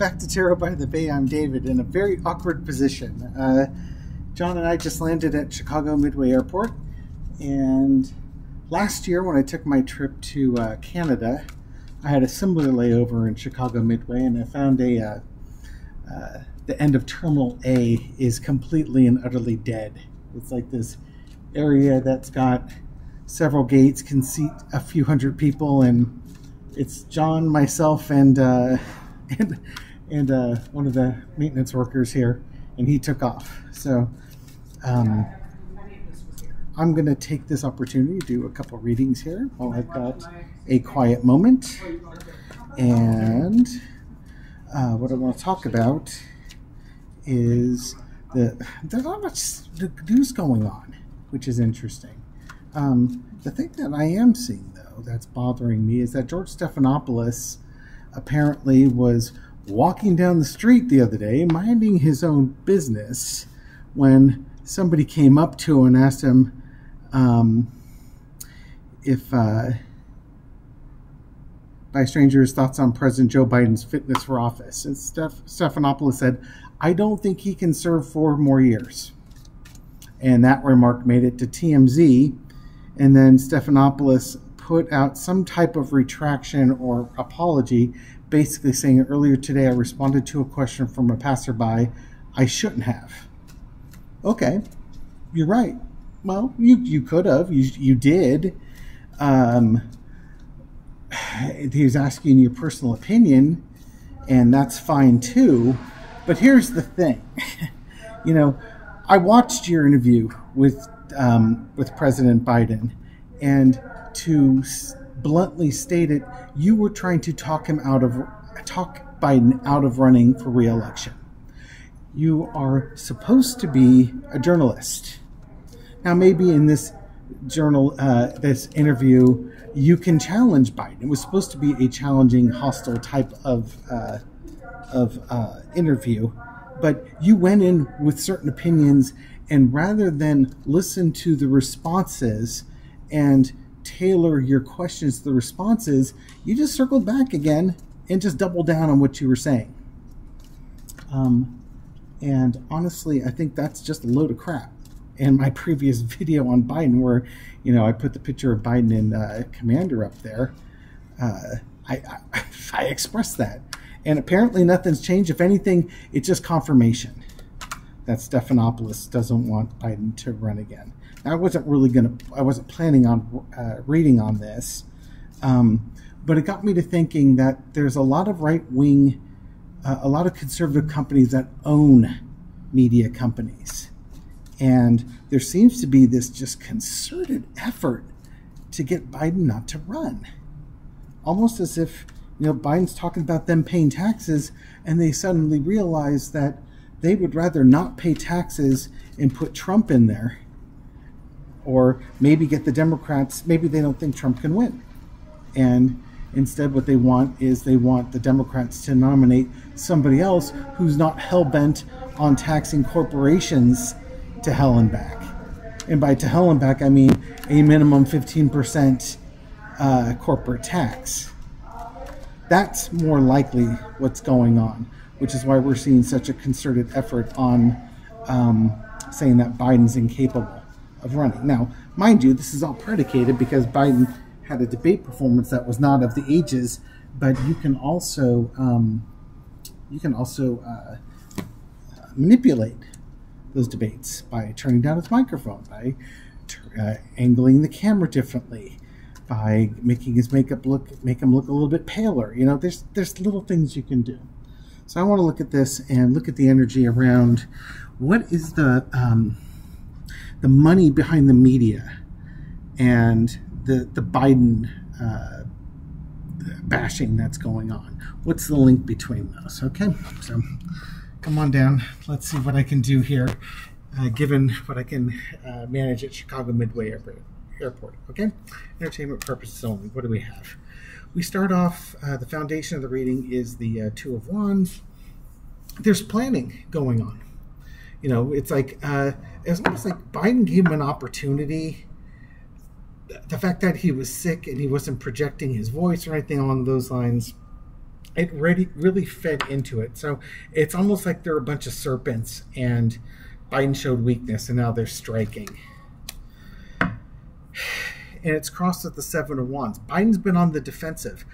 back to Tarot by the Bay. I'm David in a very awkward position. John and I just landed at Chicago Midway Airport, and last year when I took my trip to Canada, I had a similar layover in Chicago Midway, and I found the end of Terminal A is completely and utterly dead. It's like this area that's got several gates, can seat a few hundred people, and it's John, myself, and one of the maintenance workers here, and he took off. So I'm going to take this opportunity to do a couple readings here while I've got a quiet moment. And what I want to talk about is there's not much news going on, which is interesting. The thing that I am seeing, though, that's bothering me is that George Stephanopoulos apparently was walking down the street the other day, minding his own business, when somebody came up to him and asked him if, by strangers, thoughts on President Joe Biden's fitness for office. And Stephanopoulos said, "I don't think he can serve 4 more years." And that remark made it to TMZ. And then Stephanopoulos put out some type of retraction or apology, basically saying, "Earlier today I responded to a question from a passerby. I shouldn't have." Okay, you're right. Well, you could have. You did. He was asking your personal opinion, and that's fine too. But here's the thing. You know, I watched your interview with President Biden, and to bluntly state it, you were trying to talk Biden out of running for re-election. You are supposed to be a journalist. Now, maybe in this this interview, you can challenge Biden. It was supposed to be a challenging, hostile type of interview, but you went in with certain opinions, and rather than listen to the responses and tailor your questions to the responses, you just circled back again and just doubled down on what you were saying. And honestly, I think that's just a load of crap. In my previous video on Biden, where, you know, I put the picture of Biden and Commander up there, I expressed that. And apparently nothing's changed. If anything, it's just confirmation that Stephanopoulos doesn't want Biden to run again. Now, I wasn't planning on reading on this, but it got me to thinking that there's a lot of right-wing, a lot of conservative companies that own media companies. And there seems to be this just concerted effort to get Biden not to run. Almost as if, you know, Biden's talking about them paying taxes, and they suddenly realize that they would rather not pay taxes and put Trump in there, or maybe get the Democrats. Maybe they don't think Trump can win, and instead what they want is they want the Democrats to nominate somebody else who's not hell-bent on taxing corporations to hell and back. And by to hell and back, I mean a minimum 15% corporate tax. That's more likely what's going on, which is why we're seeing such a concerted effort on saying that Biden's incapable of running. Now, mind you, this is all predicated because Biden had a debate performance that was not of the ages, but you can also manipulate those debates by turning down his microphone, by angling the camera differently, by making his make him look a little bit paler. You know, there's little things you can do. So I want to look at this and look at the energy around what is the money behind the media and the Biden bashing that's going on. What's the link between those? Okay, so come on down. Let's see what I can do here, given what I can manage at Chicago Midway Airport. Okay, entertainment purposes only. What do we have? We start off, the foundation of the reading is the Two of Wands. There's planning going on. You know, it's like, it's almost like Biden gave him an opportunity. The fact that he was sick and he wasn't projecting his voice or anything along those lines, it really fed into it. So it's almost like they're a bunch of serpents, and Biden showed weakness, and now they're striking. And it's crossed with the Seven of Wands. Biden's been on the defensive.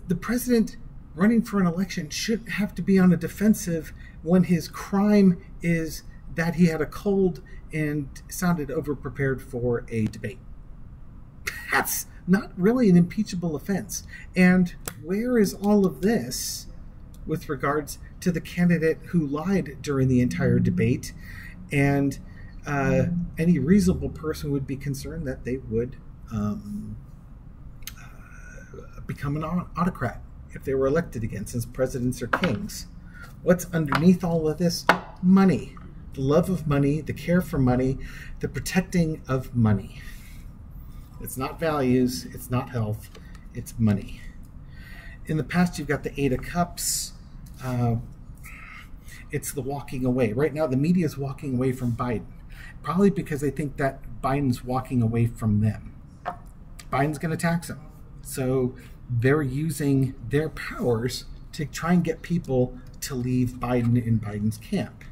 The president running for an election shouldn't have to be on a defensive when his crime is that he had a cold and sounded overprepared for a debate. That's not really an impeachable offense. And where is all of this with regards to the candidate who lied during the entire debate? And any reasonable person would be concerned that they would become an autocrat if they were elected again, since presidents are kings. What's underneath all of this? Money. The love of money, the care for money, the protecting of money. It's not values, it's not health, it's money. In the past, you've got the Eight of Cups. It's the walking away. Right now, the media is walking away from Biden, probably because they think that Biden's walking away from them. Biden's going to tax them. So they're using their powers to try and get people to leave Biden in Biden's camp.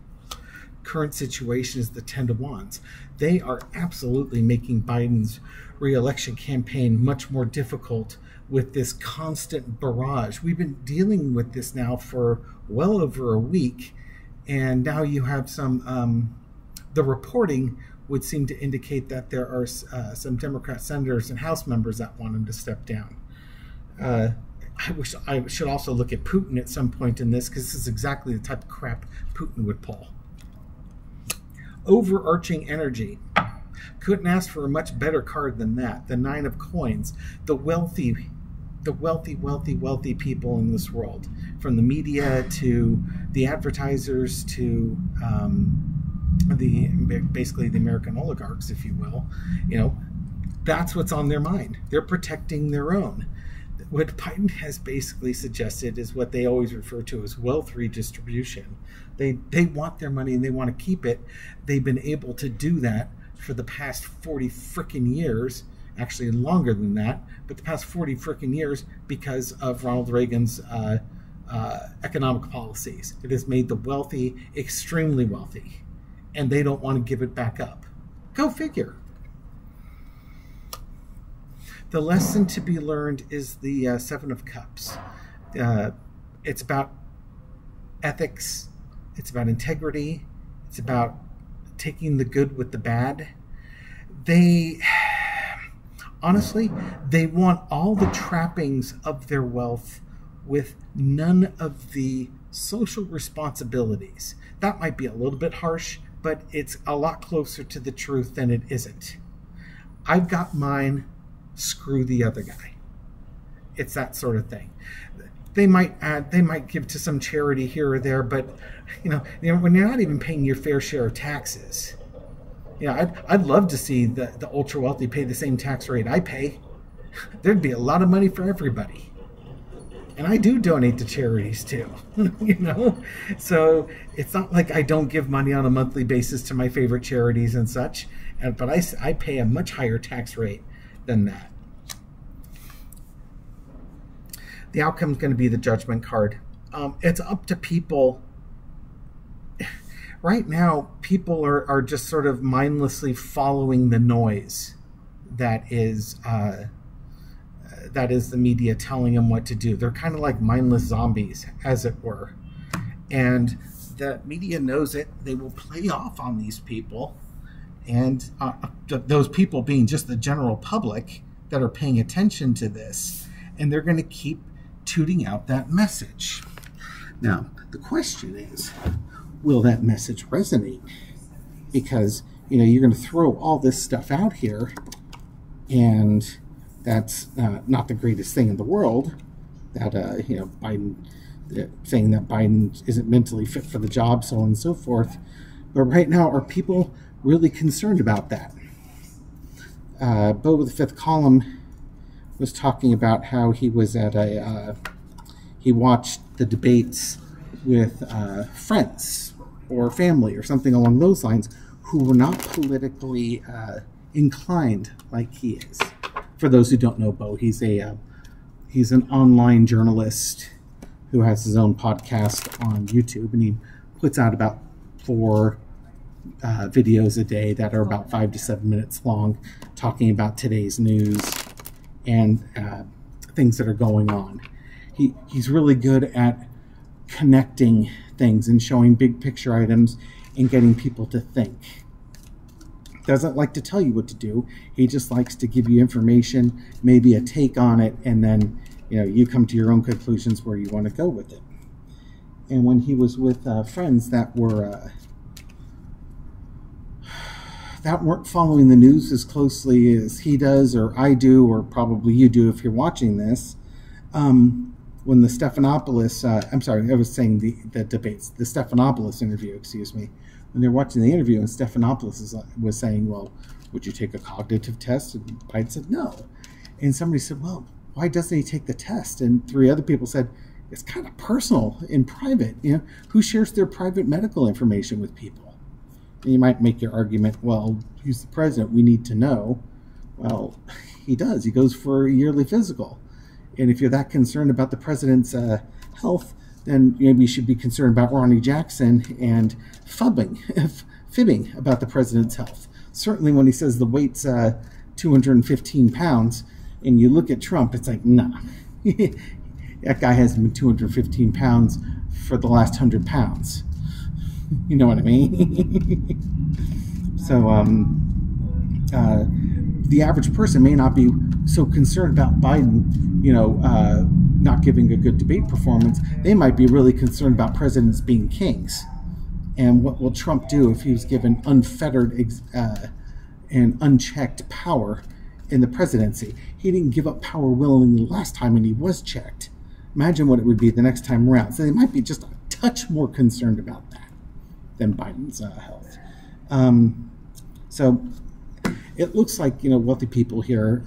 Current situation is the Ten of Wands. They are absolutely making Biden's re-election campaign much more difficult with this constant barrage. We've been dealing with this now for well over a week, and now you have some, the reporting would seem to indicate that there are some Democrat senators and House members that want him to step down. I wish I should also look at Putin at some point in this, because this is exactly the type of crap Putin would pull. Overarching energy. Couldn't ask for a much better card than that. The Nine of Coins. The wealthy people in this world, from the media to the advertisers to basically the American oligarchs, if you will. You know, that's what's on their mind. They're protecting their own. What Biden has basically suggested is what they always refer to as wealth redistribution. They want their money and they want to keep it. They've been able to do that for the past 40 frickin' years, actually longer than that, but the past 40 frickin' years because of Ronald Reagan's economic policies. It has made the wealthy extremely wealthy, and they don't want to give it back up. Go figure. The lesson to be learned is the Seven of Cups. It's about ethics. It's about integrity. It's about taking the good with the bad. Honestly, they want all the trappings of their wealth with none of the social responsibilities. That might be a little bit harsh, but it's a lot closer to the truth than it isn't. I've got mine, screw the other guy. It's that sort of thing. They might give to some charity here or there, but you know, when you're not even paying your fair share of taxes, I'd love to see the ultra wealthy pay the same tax rate I pay. There'd be a lot of money for everybody, and I do donate to charities too. So it's not like I don't give money on a monthly basis to my favorite charities and such, but I pay a much higher tax rate than that. The outcome is going to be the Judgment card. It's up to people. Right now, people are just sort of mindlessly following the noise that is the media telling them what to do. They're kind of like mindless zombies, as it were. And the media knows it. They will play off on these people. And those people being just the general public that are paying attention to this. And they're going to keep tooting out that message. Now, the question is, will that message resonate? Because, you're going to throw all this stuff out here, and that's not the greatest thing in the world, that, Biden, saying that Biden isn't mentally fit for the job, so on and so forth. But right now, are people really concerned about that? Bo with the Fifth Column was talking about how he was at he watched the debates with friends or family or something along those lines who were not politically inclined like he is. For those who don't know Bo, he's an online journalist who has his own podcast on YouTube, and he puts out about 4 videos a day that are about 5 to 7 minutes long, talking about today's news and things that are going on. He's really good at connecting things and showing big picture items and getting people to think. Doesn't like to tell you what to do. He just likes to give you information, maybe a take on it, and then you come to your own conclusions where you want to go with it. And when he was with friends that weren't following the news as closely as he does, or I do, or probably you do if you're watching this, when the Stephanopoulos, I'm sorry, I was saying the debates, the Stephanopoulos interview, excuse me, when they're watching the interview and Stephanopoulos was saying, well, would you take a cognitive test? And Biden said, no. And somebody said, well, why doesn't he take the test? And 3 other people said, it's kind of personal and private. Who shares their private medical information with people? And you might make your argument, well, he's the president, we need to know. Well, he does. He goes for a yearly physical. And if you're that concerned about the president's health, then maybe you should be concerned about Ronnie Jackson and fibbing about the president's health. Certainly when he says the weight's 215 pounds, and you look at Trump, it's like, nah. That guy hasn't been 215 pounds for the last 100 pounds. You know what I mean? So, the average person may not be so concerned about Biden, not giving a good debate performance. They might be really concerned about presidents being kings. And what will Trump do if he was given unfettered and unchecked power in the presidency? He didn't give up power willingly last time, and he was checked. Imagine what it would be the next time around. So they might be just a touch more concerned about that than Biden's health. So it looks like, wealthy people here,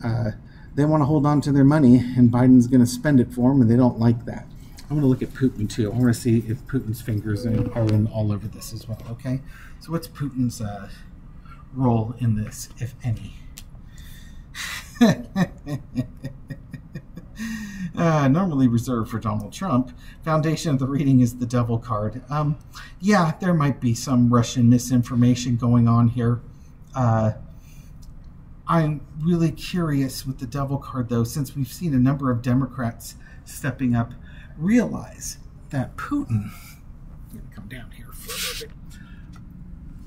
they want to hold on to their money, and Biden's going to spend it for them, and they don't like that. I want to look at Putin, too. I want to see if Putin's fingers are in all over this as well, okay? So what's Putin's role in this, if any? Normally reserved for Donald Trump. Foundation of the reading is the devil card. Yeah, there might be some Russian misinformation going on here. I'm really curious with the devil card, though, since we've seen a number of Democrats stepping up, realize that Putin, I'm going to come down here for a little bit.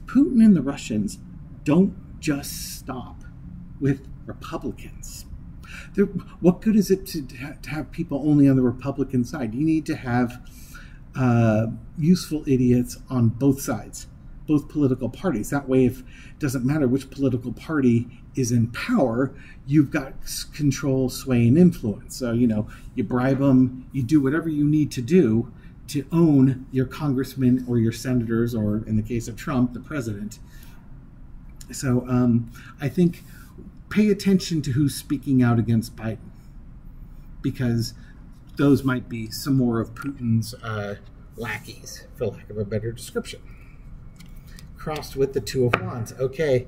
Putin and the Russians don't just stop with Republicans. What good is it to have people only on the Republican side? You need to have useful idiots on both sides, both political parties. That way, if it doesn't matter which political party is in power, you've got control, sway, and influence. So, you bribe them, you do whatever you need to do to own your congressmen or your senators, or in the case of Trump, the president. So I think pay attention to who's speaking out against Biden, because those might be some more of Putin's lackeys, for lack of a better description. Crossed with the 2 of Wands. Okay,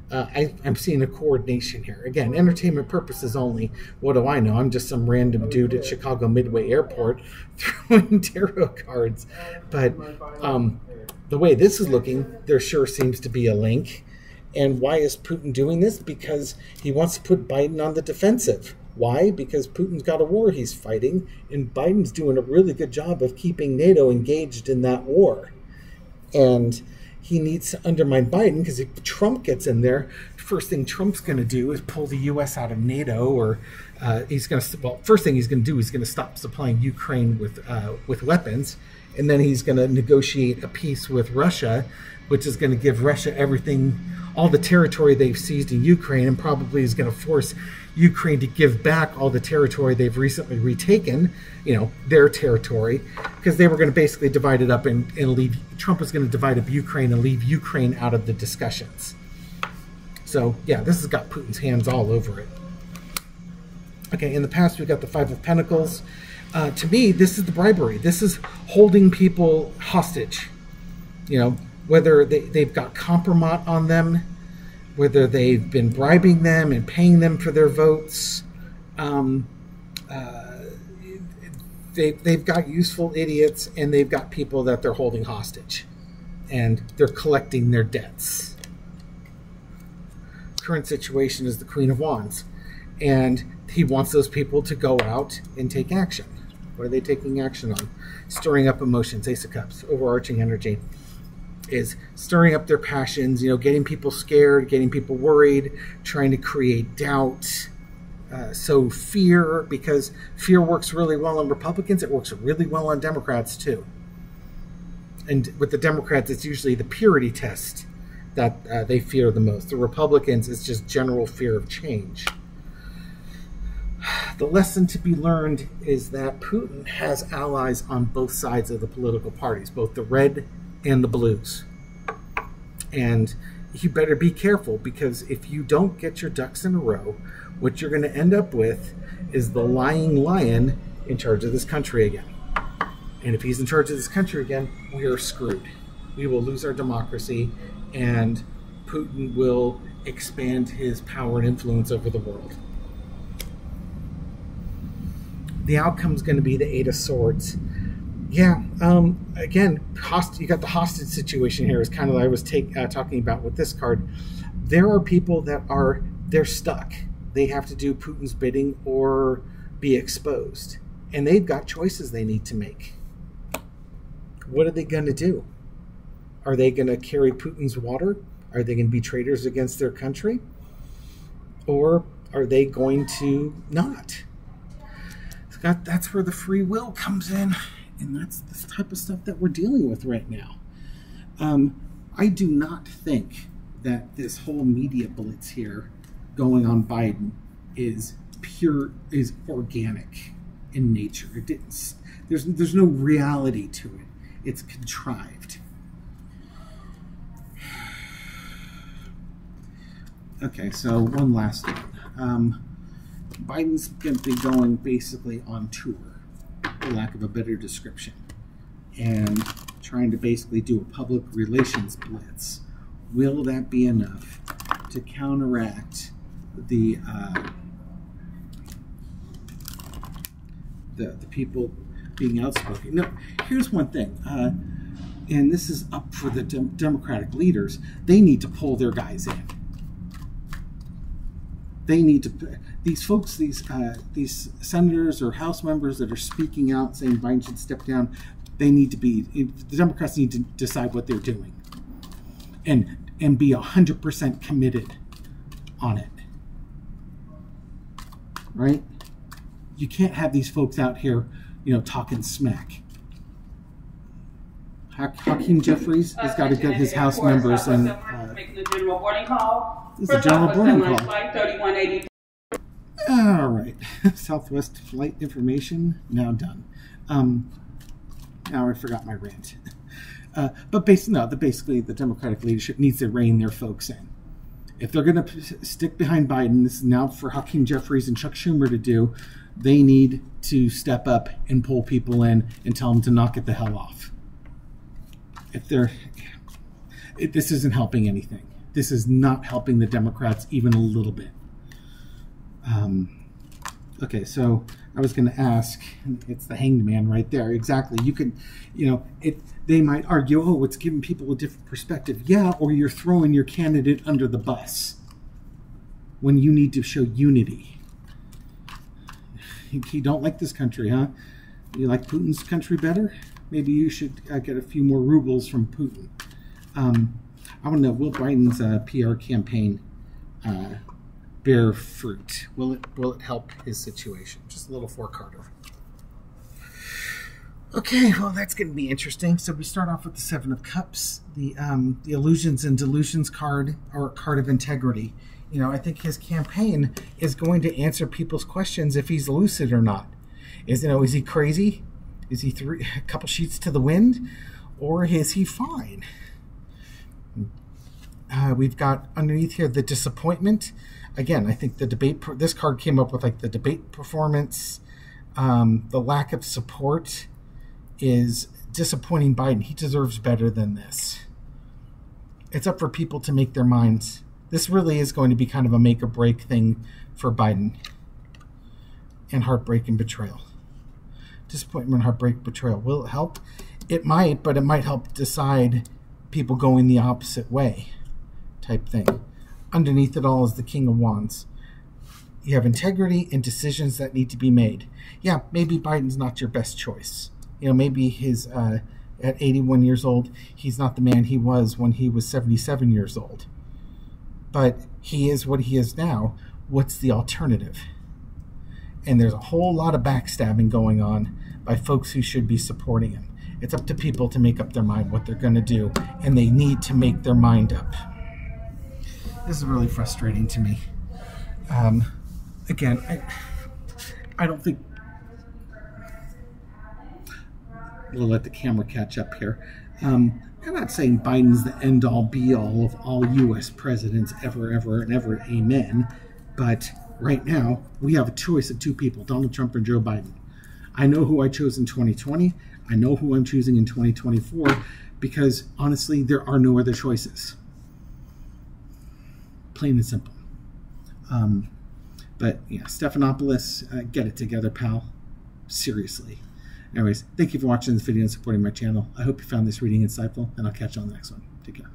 I'm seeing a coordination here. Again, entertainment purposes only. What do I know? I'm just some random dude at Chicago Midway Airport throwing tarot cards. But the way this is looking, there sure seems to be a link. And why is Putin doing this? Because he wants to put Biden on the defensive. Why? Because Putin's got a war he's fighting, and Biden's doing a really good job of keeping NATO engaged in that war. And he needs to undermine Biden, because if Trump gets in there, first thing Trump's going to do is pull the U.S. out of NATO, or first thing he's going to do is going to stop supplying Ukraine with weapons, and then he's going to negotiate a peace with Russia, which is going to give Russia everything, all the territory they've seized in Ukraine, and probably is going to force Ukraine to give back all the territory they've recently retaken, their territory, because they were going to basically divide it up and leave. Trump was going to divide up Ukraine and leave Ukraine out of the discussions. So, yeah, this has got Putin's hands all over it. Okay, in the past, we've got the 5 of Pentacles. To me, this is the bribery. This is holding people hostage. Whether they've got compromat on them, whether they've been bribing them and paying them for their votes. they've got useful idiots, and they've got people that they're holding hostage, and they're collecting their debts. Current situation is the Queen of Wands, and he wants those people to go out and take action. What are they taking action on? Stirring up emotions. Ace of Cups, overarching energy, is stirring up their passions, getting people scared, getting people worried, trying to create doubt, sow fear, because fear works really well on Republicans. It works really well on Democrats too. And with the Democrats, it's usually the purity test that they fear the most. The Republicans, it's just general fear of change. The lesson to be learned is that Putin has allies on both sides of the political parties, both the red and the blues. And you better be careful, because if you don't get your ducks in a row, what you're going to end up with is the lying lion in charge of this country again. And if he's in charge of this country again, we are screwed. We will lose our democracy, and Putin will expand his power and influence over the world. The outcome is going to be the Eight of Swords. Yeah, again, you got the hostage situation here. Is kind of what I was talking about with this card. There are people that they're stuck. They have to do Putin's bidding or be exposed. And they've got choices they need to make. What are they going to do? Are they going to carry Putin's water? Are they going to be traitors against their country? Or are they going to not? That's where the free will comes in, and that's the type of stuff that we're dealing with right now. I do not think that this whole media blitz here going on Biden is organic in nature. It didn't. There's no reality to it. It's contrived. Okay, so one last one. Biden's going to be going basically on tour, for lack of a better description, and trying to basically do a public relations blitz. Will that be enough to counteract the people being outspoken? No, here's one thing, and this is up for the Democratic leaders. They need to pull their guys in. They need to, these folks, these senators or House members that are speaking out saying Biden should step down, they need to be, the Democrats need to decide what they're doing and be 100% committed on it. Right? You can't have these folks out here, talking smack. Hakeem Jeffries has got to get his House members and making a general boarding call. This is a general boarding call. All right, Southwest flight information now done. Now I forgot my rant. But basically the Democratic leadership needs to rein their folks in. If they're going to stick behind Biden, this is now for Hakeem Jeffries and Chuck Schumer to do. They need to step up and pull people in and tell them to knock it the hell off. This isn't helping anything. This is not helping the Democrats even a little bit. Okay, so I was going to ask, it's the Hanged Man right there. Exactly. You can, they might argue, oh, it's giving people a different perspective. Yeah, or you're throwing your candidate under the bus when you need to show unity. You don't like this country, huh? You like Putin's country better? Maybe you should get a few more rubles from Putin. I want to know, will Biden's PR campaign bear fruit? Will it help his situation? Just a little four-carder. Okay, well, that's going to be interesting. So we start off with the Seven of Cups, the Illusions and Delusions card, or card of integrity. I think his campaign is going to answer people's questions if he's lucid or not. Is he crazy? Is he a couple sheets to the wind? Or is he fine? We've got underneath here the disappointment. Again, I think the debate, this card came up with like the debate performance. The lack of support is disappointing Biden. He deserves better than this. It's up for people to make their minds. This really is going to be kind of a make or break thing for Biden. And heartbreak and betrayal. Disappointment, heartbreak, betrayal. Will it help? It might, but it might help decide people going the opposite way type thing. Underneath it all is the King of Wands. You have integrity and decisions that need to be made. Yeah, maybe Biden's not your best choice. You know, maybe his at 81 years old, he's not the man he was when he was 77 years old. But he is what he is now. What's the alternative? And there's a whole lot of backstabbing going on by folks who should be supporting him. It's up to people to make up their mind what they're going to do, and they need to make their mind up. This is really frustrating to me. Again, I don't think we'll let the camera catch up here. I'm not saying Biden's the end-all, be-all of all U.S. presidents ever, and ever, amen. But right now, we have a choice of two people, Donald Trump and Joe Biden. I know who I chose in 2020. I know who I'm choosing in 2024 because, honestly, there are no other choices. Plain and simple. But, yeah, Stephanopoulos, get it together, pal. Seriously. Anyways, thank you for watching this video and supporting my channel. I hope you found this reading insightful, and I'll catch you on the next one. Take care.